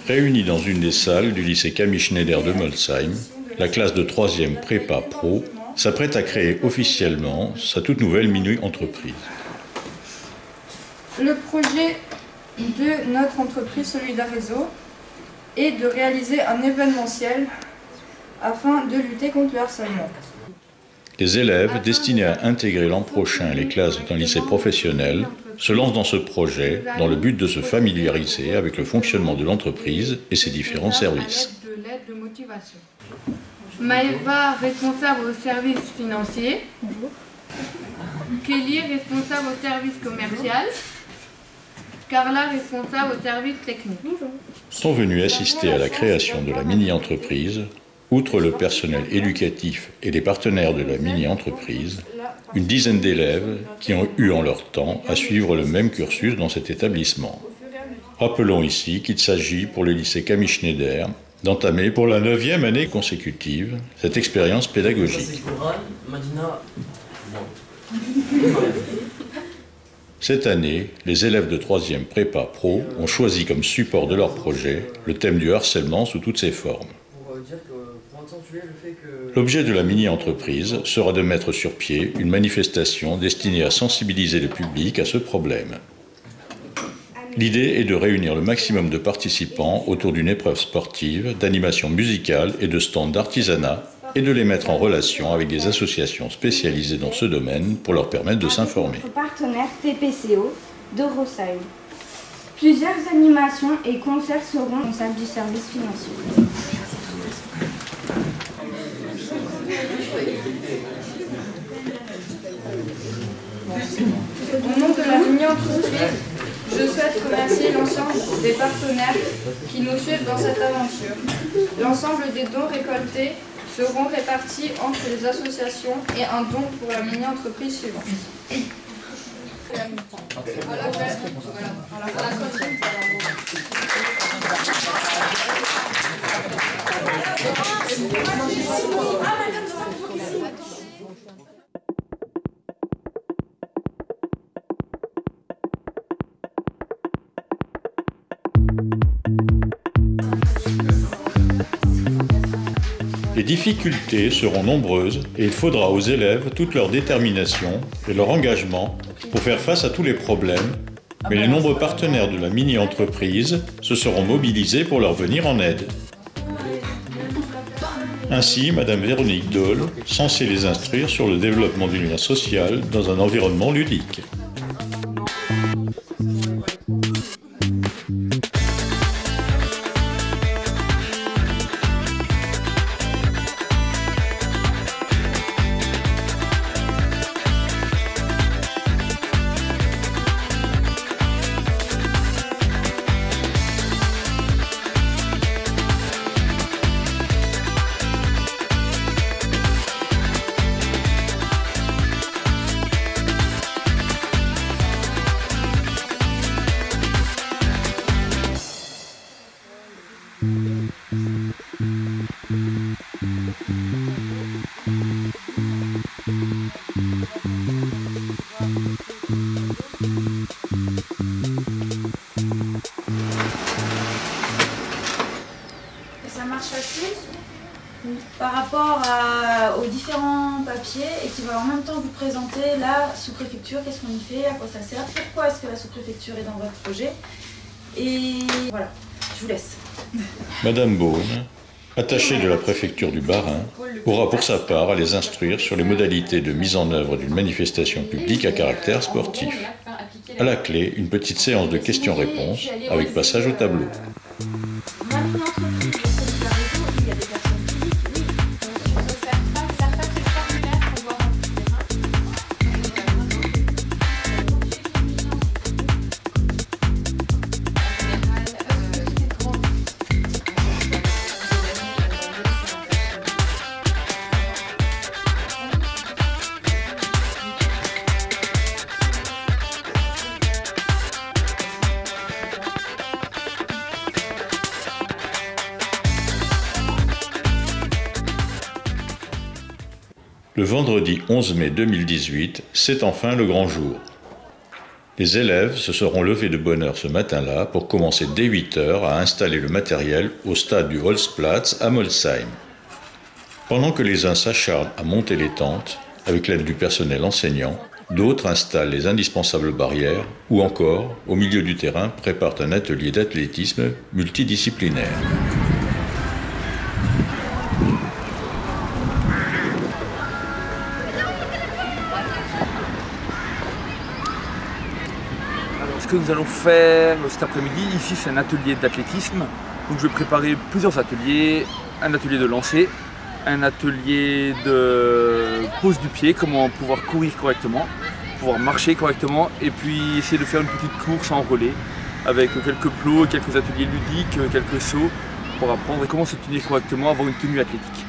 Réunie dans une des salles du lycée Camille Schneider de Molsheim, la classe de 3e prépa pro s'apprête à créer officiellement sa toute nouvelle mini-entreprise. Le projet de notre entreprise Solidaire Réseau est de réaliser un événementiel afin de lutter contre le harcèlement. Les élèves destinés à intégrer l'an prochain les classes d'un lycée professionnel se lancent dans ce projet dans le but de se familiariser avec le fonctionnement de l'entreprise et ses différents services. Maëva, responsable au service financier. Kelly, responsable au service commercial. Carla, responsable au service technique. Sont venus assister à la création de la mini-entreprise, outre le personnel éducatif et les partenaires de la mini-entreprise, une dizaine d'élèves qui ont eu en leur temps à suivre le même cursus dans cet établissement. Rappelons ici qu'il s'agit pour le lycée Camille Schneider d'entamer pour la 9e année consécutive cette expérience pédagogique. Cette année, les élèves de 3e prépa pro ont choisi comme support de leur projet le thème du harcèlement sous toutes ses formes. L'objet de la mini-entreprise sera de mettre sur pied une manifestation destinée à sensibiliser le public à ce problème. L'idée est de réunir le maximum de participants autour d'une épreuve sportive, d'animation musicale et de stands d'artisanat et de les mettre en relation avec des associations spécialisées dans ce domaine pour leur permettre de s'informer. Partenaire TPCO de Rosheim. Plusieurs animations et concerts seront en salle du service financier. Au nom de la mini-entreprise, je souhaite remercier l'ensemble des partenaires qui nous suivent dans cette aventure. L'ensemble des dons récoltés seront répartis entre les associations et un don pour la mini-entreprise suivante. Les difficultés seront nombreuses et il faudra aux élèves toute leur détermination et leur engagement pour faire face à tous les problèmes, mais les nombreux partenaires de la mini-entreprise se seront mobilisés pour leur venir en aide. Ainsi, Madame Véronique Dole, censée les instruire sur le développement du lien social dans un environnement ludique. Ça marche facile par rapport aux différents papiers et qui va en même temps vous présenter la sous-préfecture, qu'est-ce qu'on y fait, à quoi ça sert, pourquoi est-ce que la sous-préfecture est dans votre projet. Et voilà, je vous laisse. Madame Beaune, attachée de la préfecture du Bas-Rhin, aura pour sa part à les instruire sur les modalités de mise en œuvre d'une manifestation publique à caractère sportif. À la clé, une petite séance de questions-réponses avec passage au tableau. Le vendredi 11 mai 2018, c'est enfin le grand jour. Les élèves se seront levés de bonne heure ce matin-là pour commencer dès 8 h à installer le matériel au stade du Holzplatz à Molsheim. Pendant que les uns s'acharnent à monter les tentes, avec l'aide du personnel enseignant, d'autres installent les indispensables barrières ou encore, au milieu du terrain, préparent un atelier d'athlétisme multidisciplinaire. Ce que nous allons faire cet après-midi, ici c'est un atelier d'athlétisme. Donc je vais préparer plusieurs ateliers, un atelier de lancer, un atelier de pose du pied, comment pouvoir courir correctement, pouvoir marcher correctement et puis essayer de faire une petite course en relais avec quelques plots, quelques ateliers ludiques, quelques sauts pour apprendre comment se tenir correctement, avoir une tenue athlétique.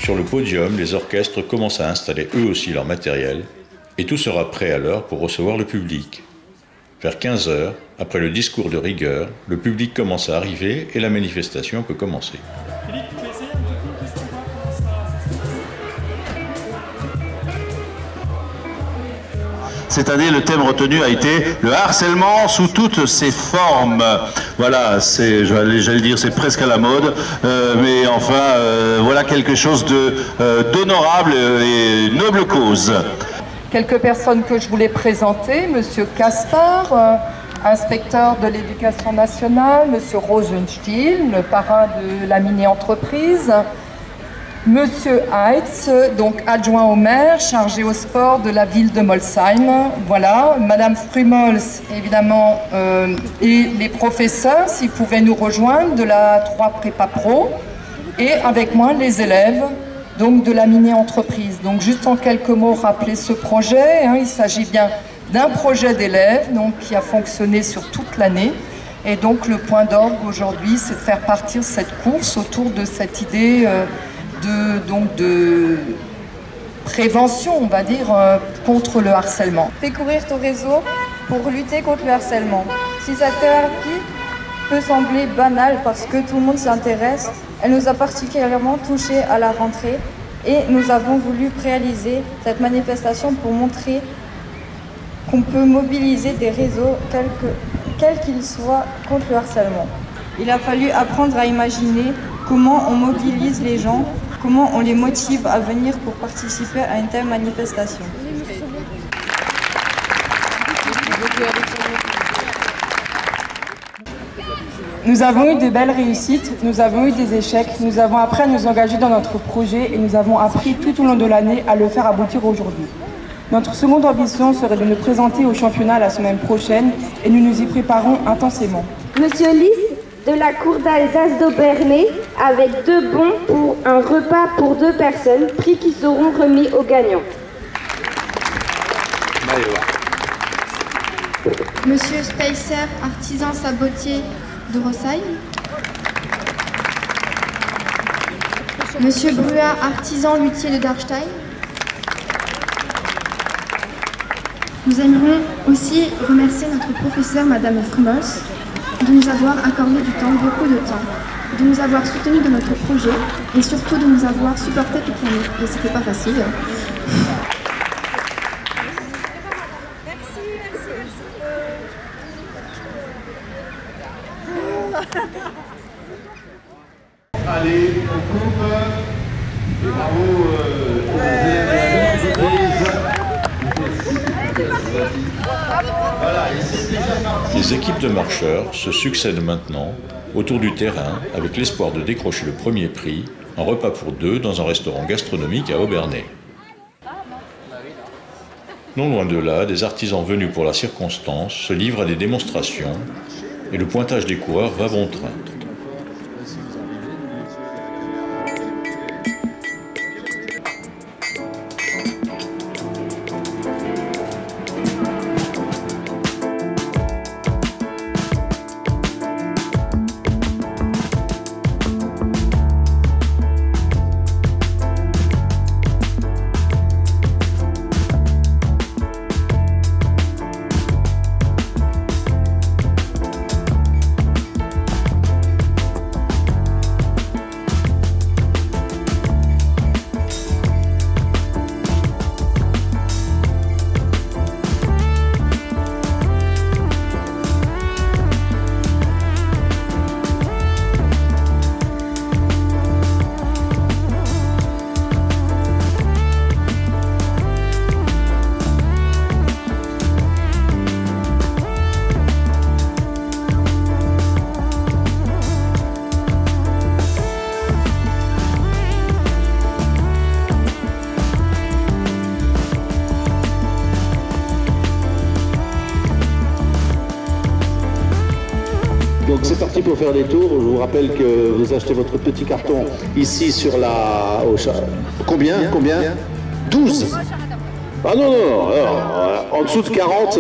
Sur le podium, les orchestres commencent à installer eux aussi leur matériel et tout sera prêt à l'heure pour recevoir le public. Vers 15 h, après le discours de rigueur, le public commence à arriver et la manifestation peut commencer. Cette année, le thème retenu a été le harcèlement sous toutes ses formes. Voilà, j'allais dire, c'est presque à la mode, mais enfin, voilà quelque chose d'honorable et noble cause. Quelques personnes que je voulais présenter, Monsieur Kaspar, inspecteur de l'éducation nationale, Monsieur Rosenstiel, le parrain de la mini-entreprise, Monsieur Heitz, donc adjoint au maire, chargé au sport de la ville de Molsheim. Voilà, Madame Frumols, évidemment, et les professeurs, s'ils pouvaient nous rejoindre, de la 3 Prépa Pro, et avec moi, les élèves, donc de la mini-entreprise. Donc, juste en quelques mots, rappeler ce projet. Il s'agit bien d'un projet d'élèves, donc qui a fonctionné sur toute l'année. Et donc, le point d'orgue aujourd'hui, c'est de faire partir cette course autour de cette idée de prévention, on va dire, contre le harcèlement. Fais courir ton réseau pour lutter contre le harcèlement. Si cette thérapie peut sembler banale parce que tout le monde s'y intéresse, elle nous a particulièrement touchés à la rentrée et nous avons voulu réaliser cette manifestation pour montrer qu'on peut mobiliser des réseaux, quels qu'ils soient, contre le harcèlement. Il a fallu apprendre à imaginer comment on mobilise les gens, comment on les motive à venir pour participer à une telle manifestation. Nous avons eu de belles réussites, nous avons eu des échecs, nous avons appris à nous engager dans notre projet et nous avons appris tout au long de l'année à le faire aboutir aujourd'hui. Notre seconde ambition serait de nous présenter au championnat la semaine prochaine et nous nous y préparons intensément. Monsieur Lys de la Cour d'Alsace d'Aubernay avec 2 bons pour un repas pour 2 personnes, prix qui seront remis aux gagnants. Monsieur Spacer, artisan sabotier de Rosheim. Monsieur Bruat, artisan luthier de Darstein. Nous aimerions aussi remercier notre professeur, Madame Frumols, de nous avoir accordé du temps, beaucoup de temps, de nous avoir soutenus dans notre projet et surtout de nous avoir supportés toute l'année. Et c'était pas facile. Allez, on coupe. Et bravo Les équipes de marcheurs se succèdent maintenant autour du terrain avec l'espoir de décrocher le premier prix, un repas pour 2 dans un restaurant gastronomique à Obernai. Non loin de là, des artisans venus pour la circonstance se livrent à des démonstrations et le pointage des coureurs va bon train. Donc c'est parti pour faire des tours. Je vous rappelle que vous achetez votre petit carton ici sur la... Combien 12. Ah non, en dessous de 40,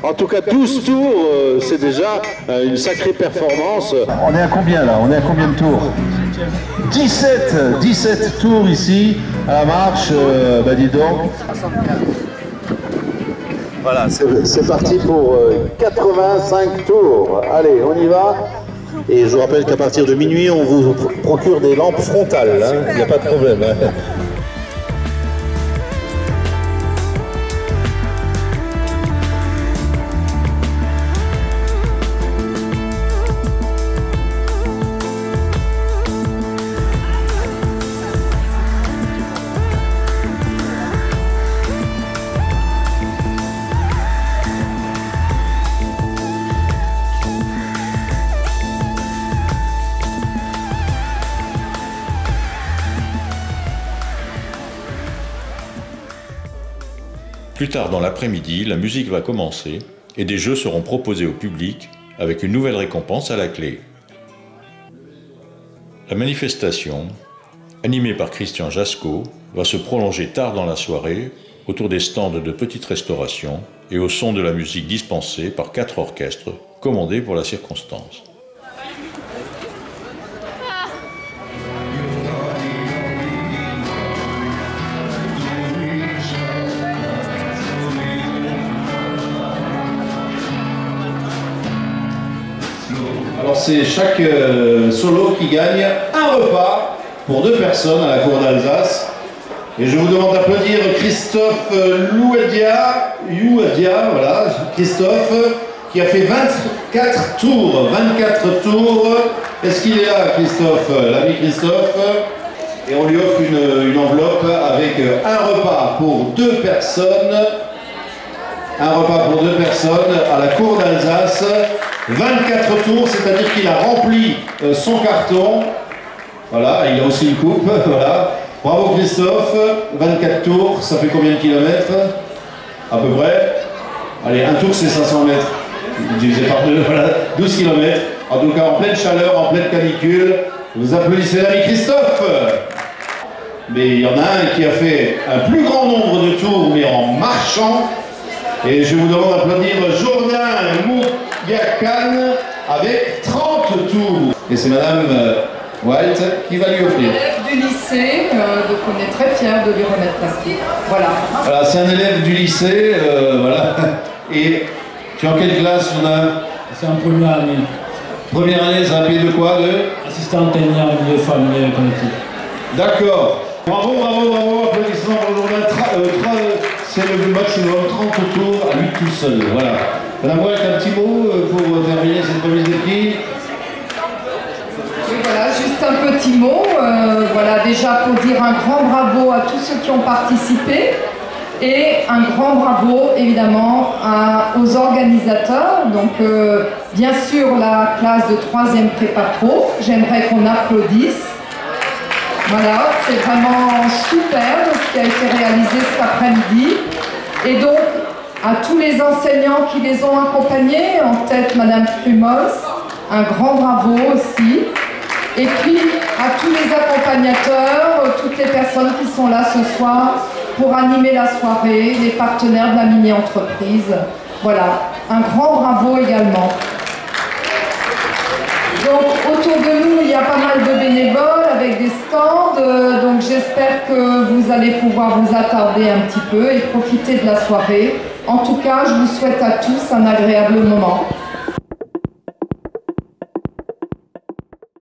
en tout cas 12 tours, c'est déjà une sacrée performance. On est à combien là? On est à combien de tours? 17 tours ici, à la marche, bah dis donc. Voilà, c'est parti pour 85 tours. Allez, on y va. Et je vous rappelle qu'à partir de minuit, on vous procure des lampes frontales, hein. Il n'y a pas de problème. Hein. Plus tard dans l'après-midi, la musique va commencer et des jeux seront proposés au public avec une nouvelle récompense à la clé. La manifestation, animée par Christian Jasco, va se prolonger tard dans la soirée autour des stands de petites restaurations et au son de la musique dispensée par 4 orchestres commandés pour la circonstance. Alors c'est chaque solo qui gagne un repas pour 2 personnes à la cour d'Alsace. Et je vous demande d'applaudir Christophe Louadia, voilà, Christophe, qui a fait 24 tours. 24 tours. Est-ce qu'il est là, Christophe? L'ami Christophe. Et on lui offre une enveloppe avec un repas pour 2 personnes. Un repas pour 2 personnes à la cour d'Alsace. 24 tours, c'est-à-dire qu'il a rempli son carton. Voilà, il a aussi une coupe, voilà. Bravo Christophe, 24 tours, ça fait combien de kilomètres? À peu près. Allez, un tour c'est 500 mètres. Divisé par 2, voilà, 12 kilomètres. En tout cas, en pleine chaleur, en pleine canicule. Vous applaudissez l'ami Christophe. Mais il y en a un qui a fait un plus grand nombre de tours, mais en marchant. Et je vous demande d'applaudir Jourdain Mouyakan avec 30 tours. Et c'est Madame White qui va lui offrir. Élève du lycée, donc on est très fiers de lui remettre la prix. Voilà. Voilà, c'est un élève du lycée, voilà. Et tu es en quelle classe, Jourdain? C'est en première année. Première année, c'est un pays de quoi? Assistante technique de famille collective. D'accord. Bravo, applaudissements pour Jourdain. C'est le maximum, 30 tours à lui tout seul. Voilà. Madame White, un petit mot pour terminer cette remise des prix. Oui, voilà, juste un petit mot. Voilà, déjà pour dire un grand bravo à tous ceux qui ont participé et un grand bravo évidemment aux organisateurs. Donc, bien sûr, la classe de 3e prépa pro. J'aimerais qu'on applaudisse. Voilà, c'est vraiment superbe ce qui a été réalisé cet après-midi. Et donc, à tous les enseignants qui les ont accompagnés, en tête Madame Frumos, un grand bravo aussi. Et puis, à tous les accompagnateurs, toutes les personnes qui sont là ce soir pour animer la soirée, les partenaires de la mini-entreprise. Voilà, un grand bravo également. Donc, autour de nous, il y a pas mal de bénévoles avec des stands. Donc, j'espère que vous allez pouvoir vous attarder un petit peu et profiter de la soirée. En tout cas, je vous souhaite à tous un agréable moment.